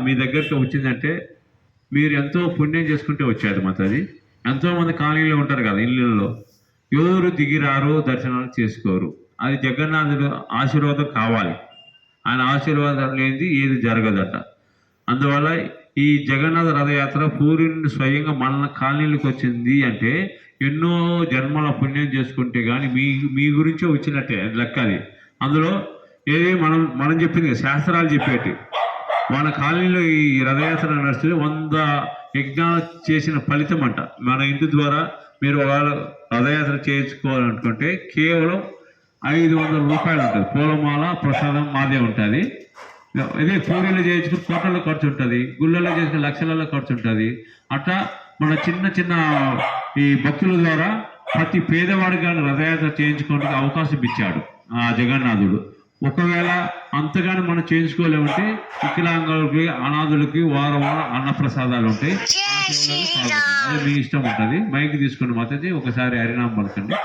మీ దగ్గరికి వచ్చిందంటే మీరు ఎంతో పుణ్యం చేసుకుంటే వచ్చారు మాతాజీ. ఎంతోమంది కాలనీలో ఉంటారు కదా ఇళ్ళల్లో, ఎవరు దిగిరారు దర్శనాలు చేసుకోరు. అది జగన్నాథుడు ఆశీర్వాదం కావాలి. ఆయన ఆశీర్వాదం లేనిది ఏది జరగదట. అందువల్ల ఈ జగన్నాథ రథయాత్ర పూరి నుండి స్వయంగా మన కాలనీలకు వచ్చింది అంటే ఎన్నో జన్మల పుణ్యం చేసుకుంటే కానీ మీ గురించే వచ్చినట్టే లెక్క అది. అందులో ఏది మనం చెప్పింది శాస్త్రాలు చెప్పేటి. మన కాలనీలో ఈ రథయాత్ర నడుస్తుంది 100 యజ్ఞాలు చేసిన ఫలితం అంట. మన ఇంటి ద్వారా మీరు ఒకవేళ రథయాత్ర చేయించుకోవాలనుకుంటే కేవలం 500 రూపాయలు ఉంటుంది. పూలమాల ప్రసాదం మాదే ఉంటుంది. ఇదే పూరీలు చేయించుకుని కోట్లలో ఖర్చు ఉంటుంది, గుళ్ళల్లో చేసుకుని లక్షలలో ఖర్చు ఉంటుంది. అట్లా మన చిన్న చిన్న ఈ భక్తుల ద్వారా ప్రతి పేదవాడికి కానీ రథయాత్ర చేయించుకోవడానికి అవకాశం ఇచ్చాడు ఆ జగన్నాథుడు. ఒకవేళ అంతగానే మనం చేయించుకోలేమంటే వికలాంగులకి అనాథులకి వారం అన్నప్రసాదాలు ఉంటాయి. అది మీ ఇష్టం ఉంటుంది. మైక్ తీసుకుని మాత్రం ఒకసారి హరినామం పలకండి.